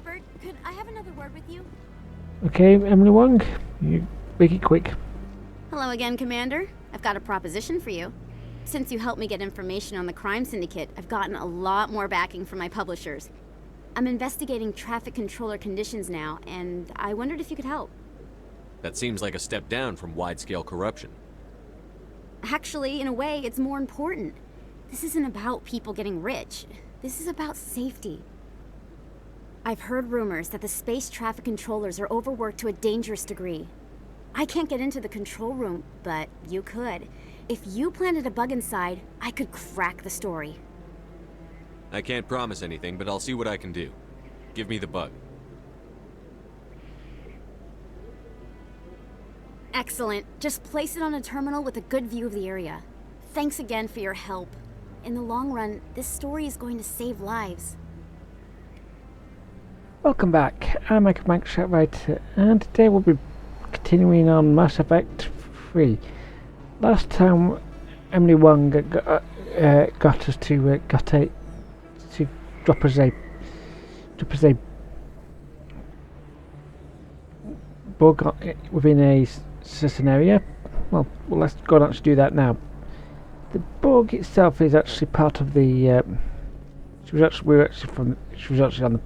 Shepard, could I have another word with you? Okay, Emily Wong, you make it quick. Hello again, Commander. I've got a proposition for you. Since you helped me get information on the crime syndicate, I've gotten a lot more backing from my publishers. I'm investigating traffic controller conditions now, and I wondered if you could help. That seems like a step down from wide-scale corruption. Actually, in a way, it's more important. This isn't about people getting rich. This is about safety. I've heard rumors that the space traffic controllers are overworked to a dangerous degree. I can't get into the control room, but you could. If you planted a bug inside, I could crack the story. I can't promise anything, but I'll see what I can do. Give me the bug. Excellent. Just place it on a terminal with a good view of the area. Thanks again for your help. In the long run, this story is going to save lives. Welcome back, I'm Michael Writer, and today we'll be continuing on Mass Effect 3. Last time, Emily Wong got us to drop us a bug within a certain area. Well, let's go on to do that now. The bug itself is actually part of the. She was actually on the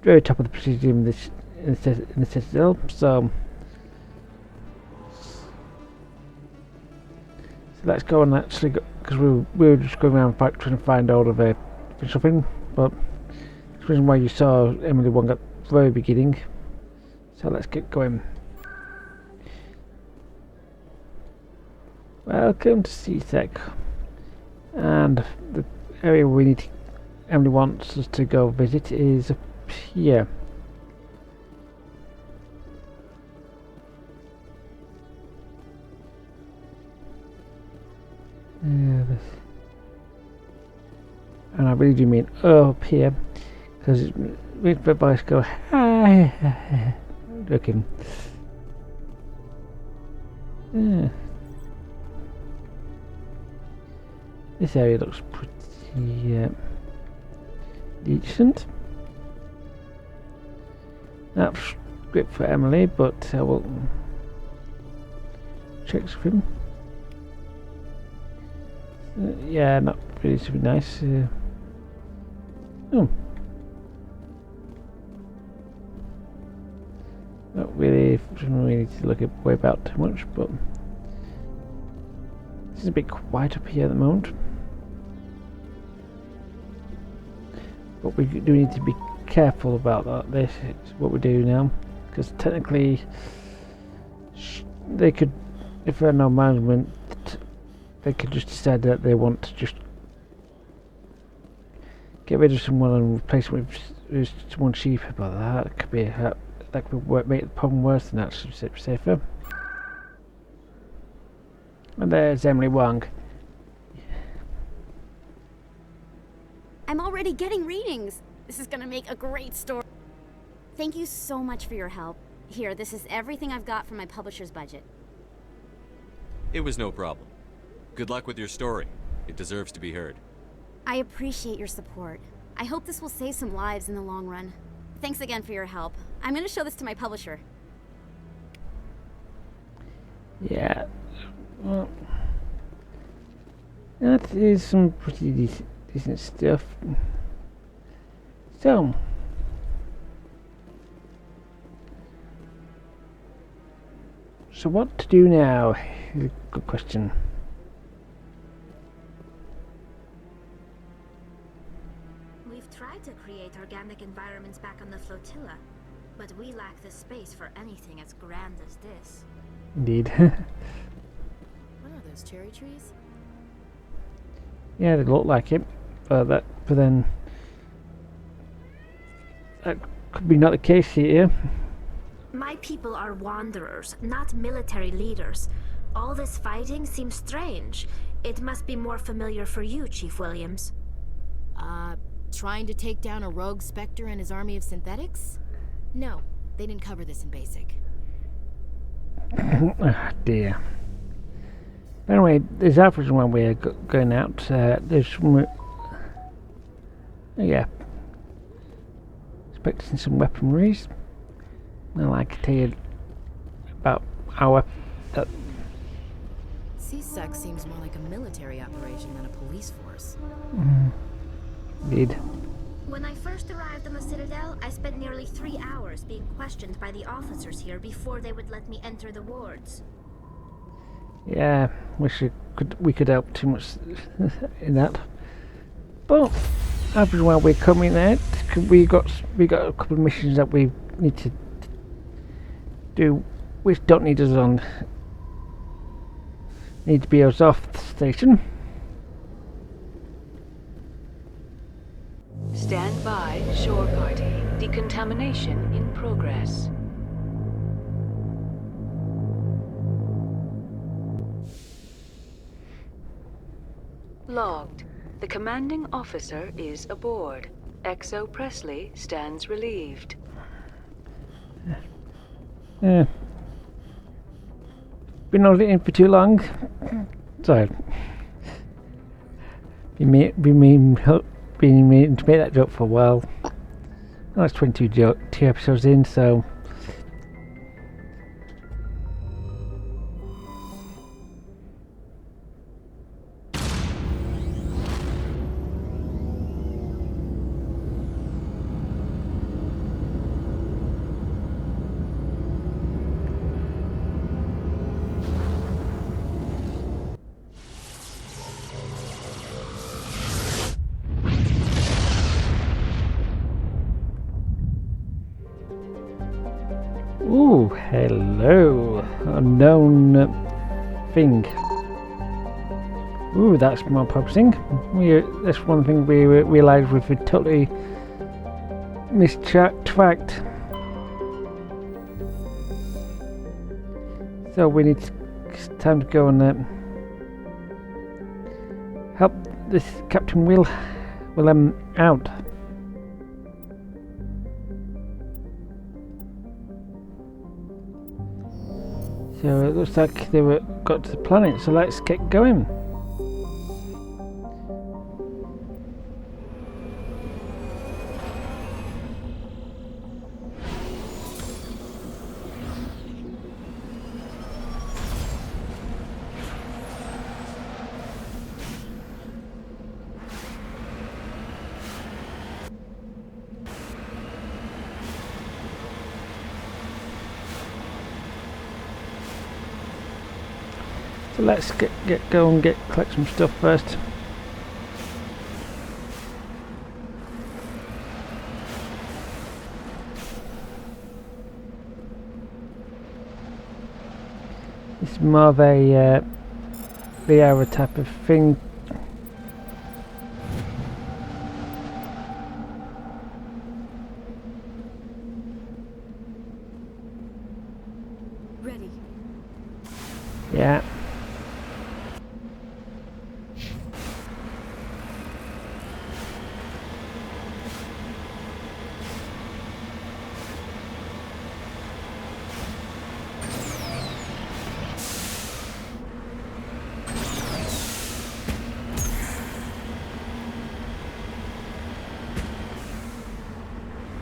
very top of the presidium in the Citadel. So let's go and actually, because we were just going around trying to find out of something, but that's the reason why you saw Emily Wong at the very beginning. So let's get going. Welcome to C-Tech, and the area Emily wants us to go visit is up here. And I really do mean up here, because it makes my voice go hi. Looking. Yeah. This area looks pretty decent. That's great for Emily, but I will check with him. Yeah, not really super nice. Oh. Not really, shouldn't really need to look at way about too much, but this is a bit quiet up here at the moment. But we do need to be careful about that. This is what we do now, because technically they could, if they had no management, they could just decide that they want to just get rid of someone and replace them with someone cheaper. But that could be make the problem worse than actually safer. And there's Emily Wong. I'm already getting readings. This is gonna make a great story. Thank you so much for your help. Here, this is everything I've got from my publisher's budget. It was no problem. Good luck with your story. It deserves to be heard. I appreciate your support. I hope this will save some lives in the long run. Thanks again for your help. I'm gonna show this to my publisher. Yeah. Well, that is some pretty decent stuff. So, what to do now is a good question. We've tried to create organic environments back on the flotilla, but we lack the space for anything as grand as this. Indeed. What are those, cherry trees? Yeah, they look like it, but then that could be not the case here. My people are wanderers, not military leaders. All this fighting seems strange. It must be more familiar for you, Chief Williams. Trying to take down a rogue Spectre and his army of synthetics? No, they didn't cover this in basic. Ah, dear. Anyway, there's average when we're going out. There's some, yeah, inspecting some weaponries. Well, I can tell you about our... CSEC seems more like a military operation than a police force. Indeed. When I first arrived on the Citadel, I spent nearly 3 hours being questioned by the officers here before they would let me enter the wards. Yeah, we could help too much in that. But while we're coming out, we got a couple of missions that we need to do, which don't need us on. Need to be us off the station. Stand by, shore party. Decontamination in progress. Logged. The commanding officer is aboard. XO Presley stands relieved. Yeah. Been on it in for too long. So, been meaning to make that joke for a while. Oh, it's 22 episodes in, so. Ooh, hello, unknown thing. Ooh, that's more promising. That's one thing we realised with a totally mistracked. So we need it's time to go and help this Captain Will out. So it looks like they got to the planet, so let's get going. So let's go and collect some stuff first. It's more of a VR type of thing. Ready. Yeah.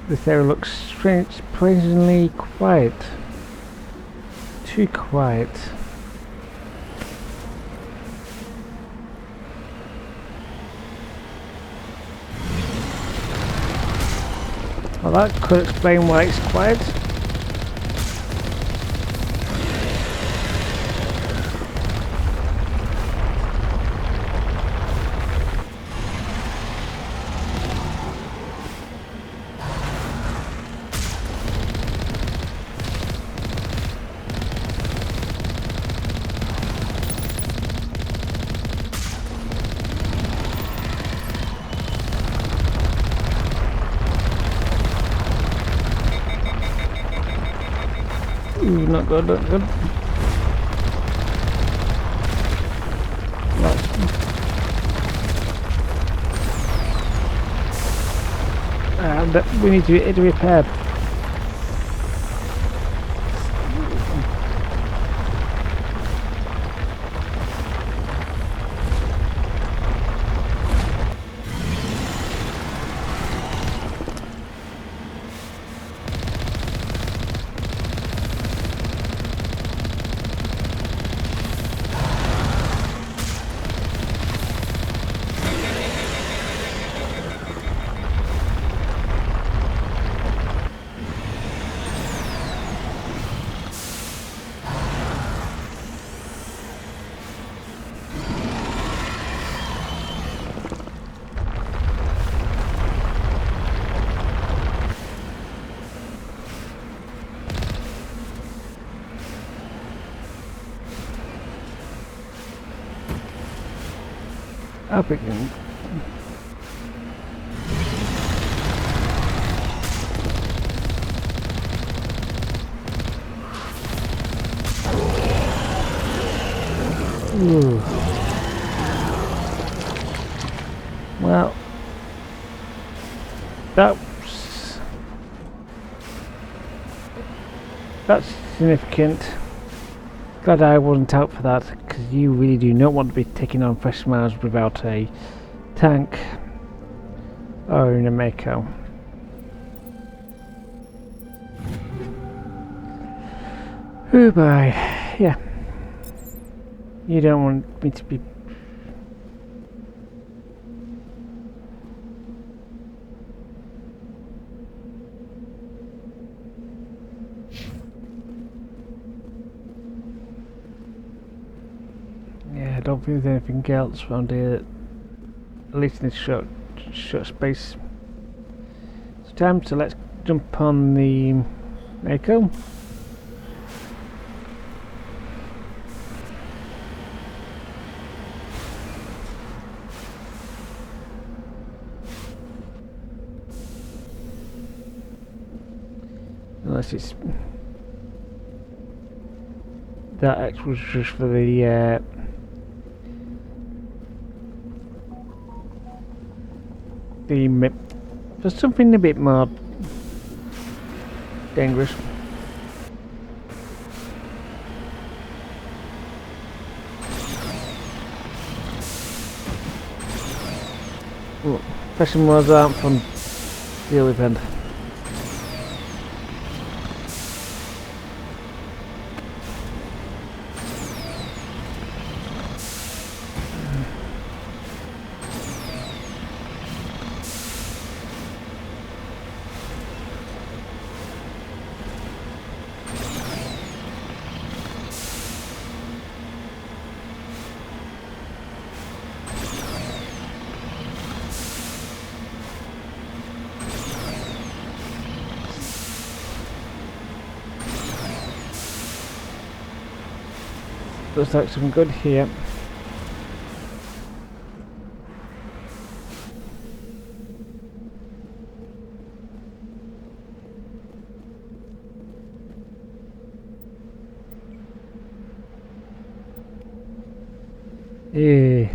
This area looks strangely quiet. Too quiet. Well, that could explain why it's quiet. Ooh, not good, not good. And we need to get it repaired. Up again. Ooh. Well, that's significant. Glad I wasn't out for that, because you really do not want to be taking on fresh miles without a tank or in a Mako. Oh boy, yeah. You don't want me to be. Yeah, I don't think there's anything else around here, at least in this short space. It's time, so let's jump on the Mako. Unless it's that X was just for the for something a bit more dangerous. Well, fashion mods aren't fun to deal with, and looks like some good here.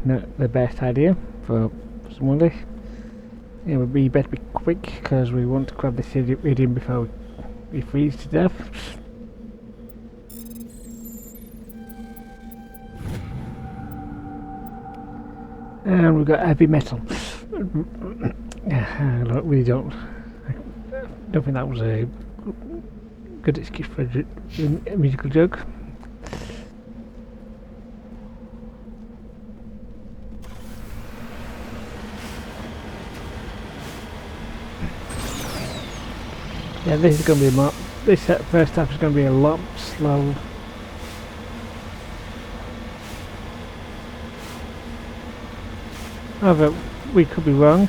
Not the best idea for somebody. It would be better to be quick, because we want to grab this idiot before we freeze to death. And we've got heavy metal. I really don't think that was a good excuse for a musical joke. Yeah, this is going to be this first half is going to be a lot slow. However, we could be wrong.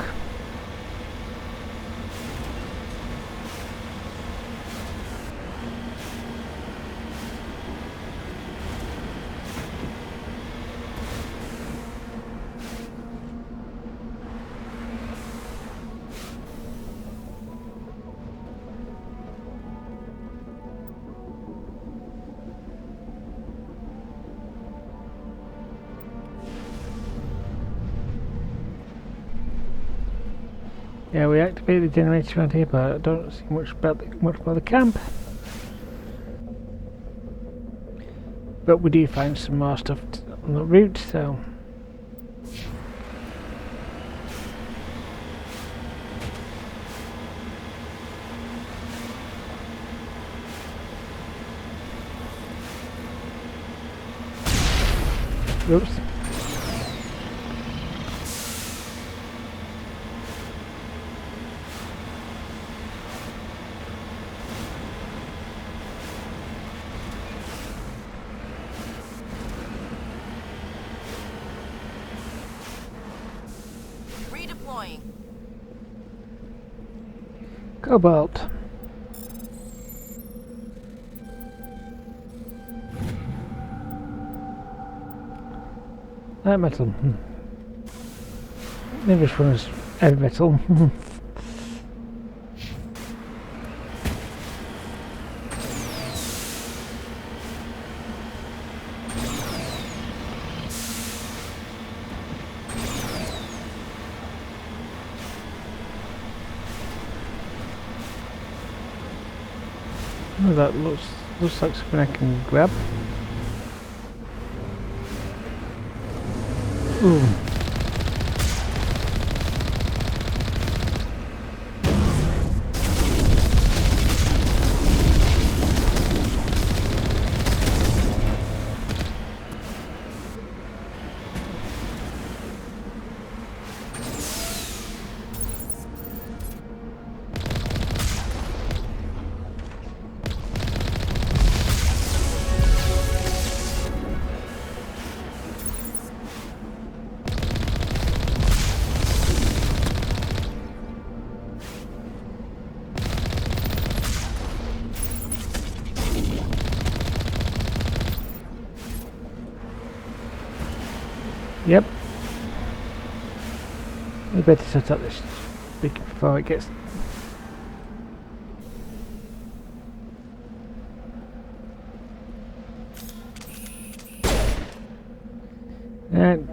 Yeah, we activated the generator around here, but I don't see much about the camp. But we do find some more stuff on the route, so. Oops. Redeploying. Cobalt. That metal. Maybe this one is heavy metal. Oh, that looks like something I can grab. Ooh. Yep. We better set up this before it gets. And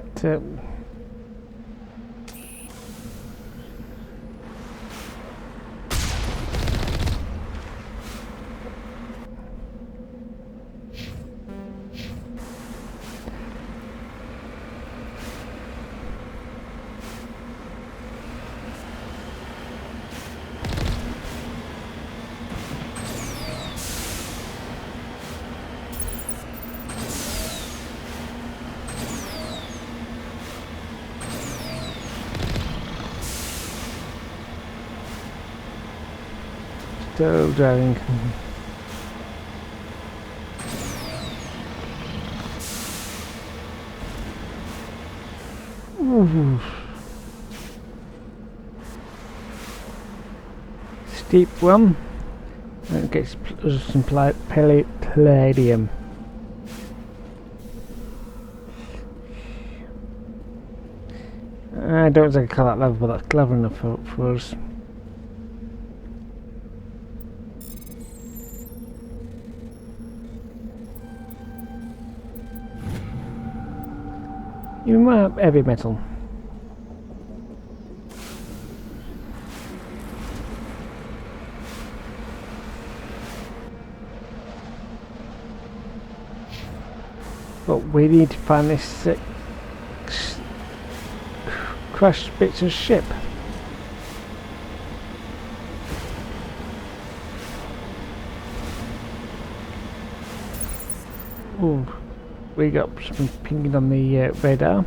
still driving. Ooh. Steep one. And it gets some palladium. I don't think I call that level, but that's clever enough for us. You might have heavy metal. But we need to find this crashed bits of ship. Ooh. We got something pinging on the radar.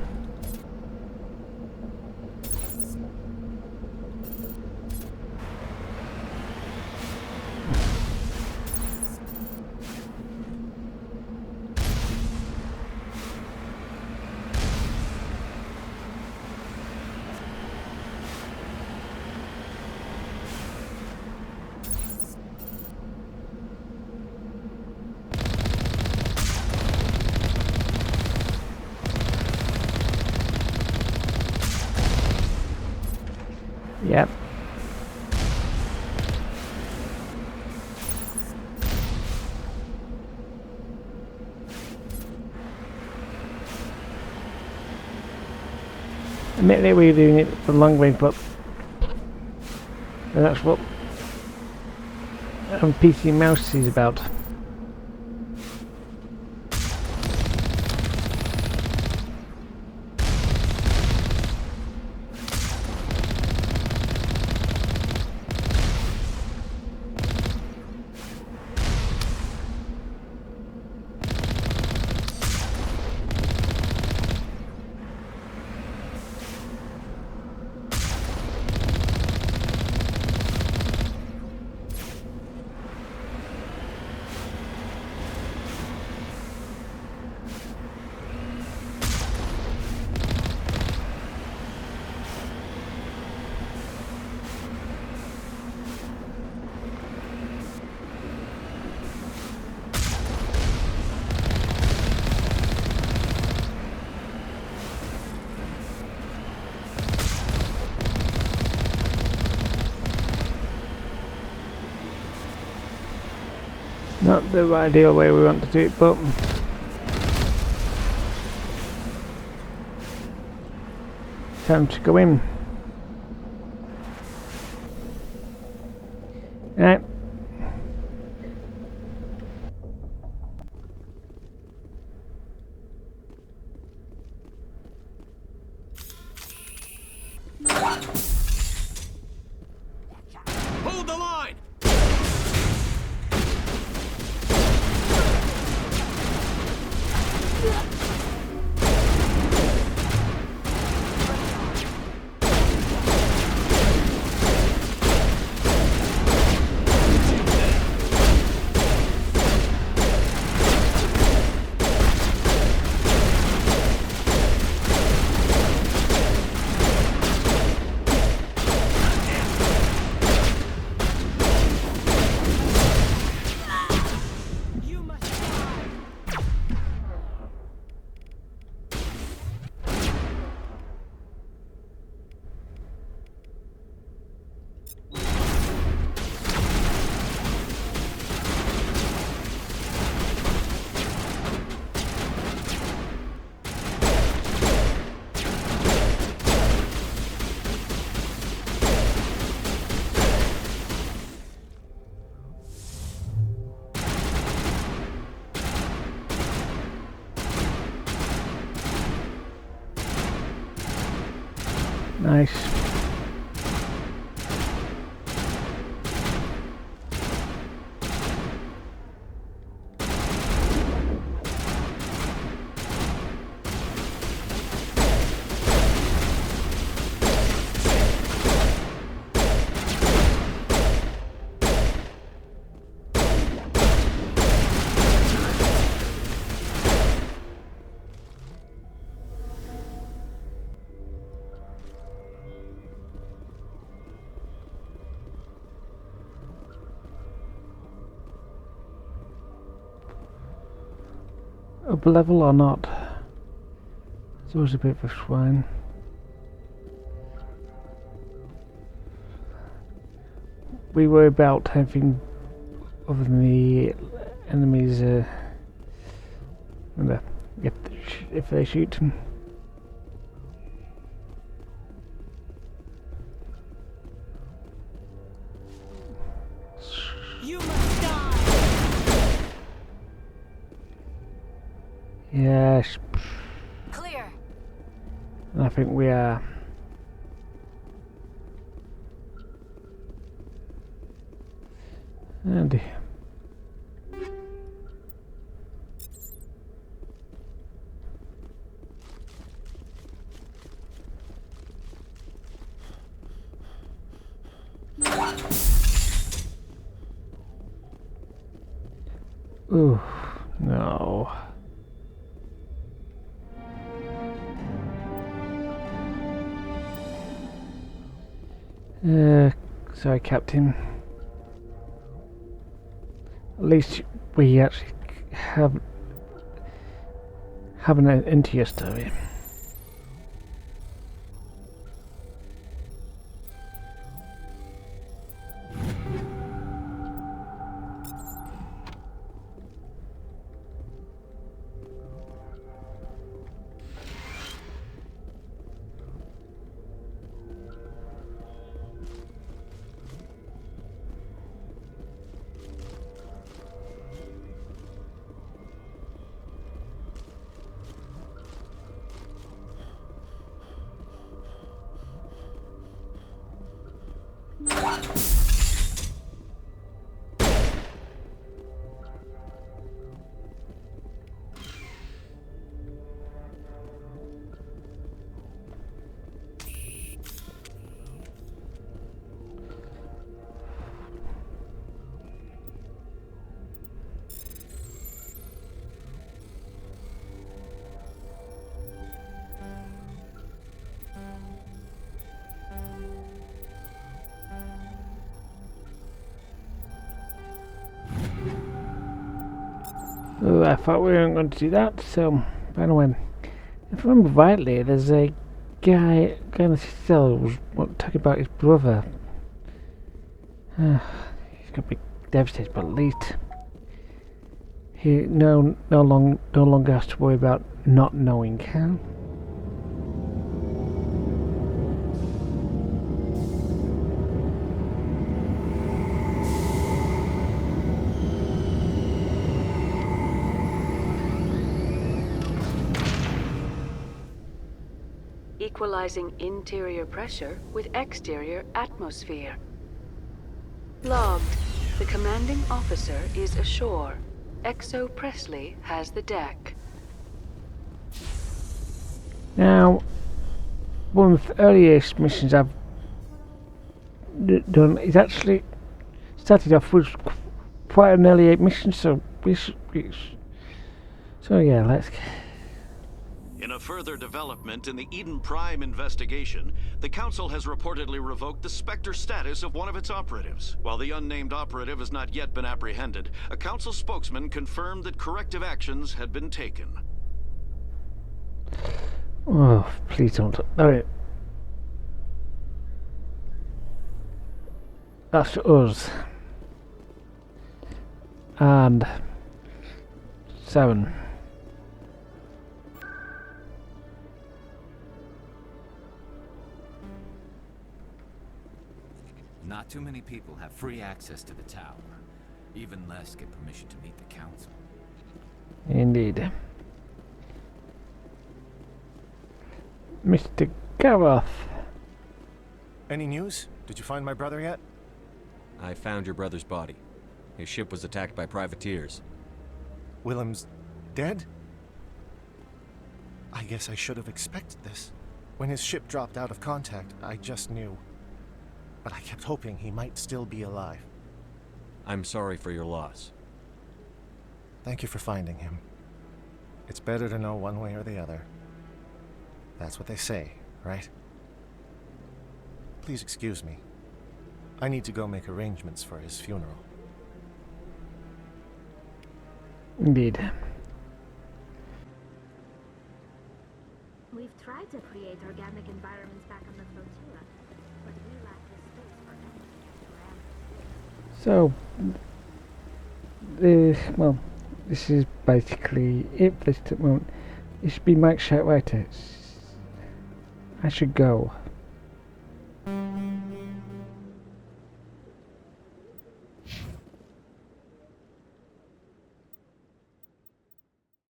Yep. Admittedly we're doing it for long range, but that's what PC Mouse is about. Not the ideal way we want to do it, but time to go in. Right. Hold the line! Nice. Up level or not? It's always a bit of a swine. We worry about anything other than the enemies. If they shoot. You must die! Yes, Clear! I think we are. And ooh, no. Sorry, Captain. At least we actually have an end into your story. Oh, I thought we weren't going to do that, so anyway, if I remember rightly, there's a guy in the cell who was talking about his brother. He's going to be devastated, but at least he no longer has to worry about not knowing how. Equalizing interior pressure with exterior atmosphere. Logged. The commanding officer is ashore. XO Presley has the deck. Now, one of the earliest missions I've done is actually started off with quite an early mission, so yeah, let's. In a further development in the Eden Prime investigation, the Council has reportedly revoked the Spectre status of one of its operatives. While the unnamed operative has not yet been apprehended, a Council spokesman confirmed that corrective actions had been taken. Oh, please don't. Alright. That's us. And 7. Not too many people have free access to the tower. Even less get permission to meet the council. Indeed. Mr. Gareth. Any news? Did you find my brother yet? I found your brother's body. His ship was attacked by privateers. Willem's dead? I guess I should have expected this. When his ship dropped out of contact, I just knew. But I kept hoping he might still be alive. I'm sorry for your loss. Thank you for finding him. It's better to know one way or the other. That's what they say, right? Please excuse me. I need to go make arrangements for his funeral. Indeed. We've tried to create organic environments back on the flotilla, but we lack the space for any. Well, this is basically it for this moment. It should be Mike Shout right. I should go.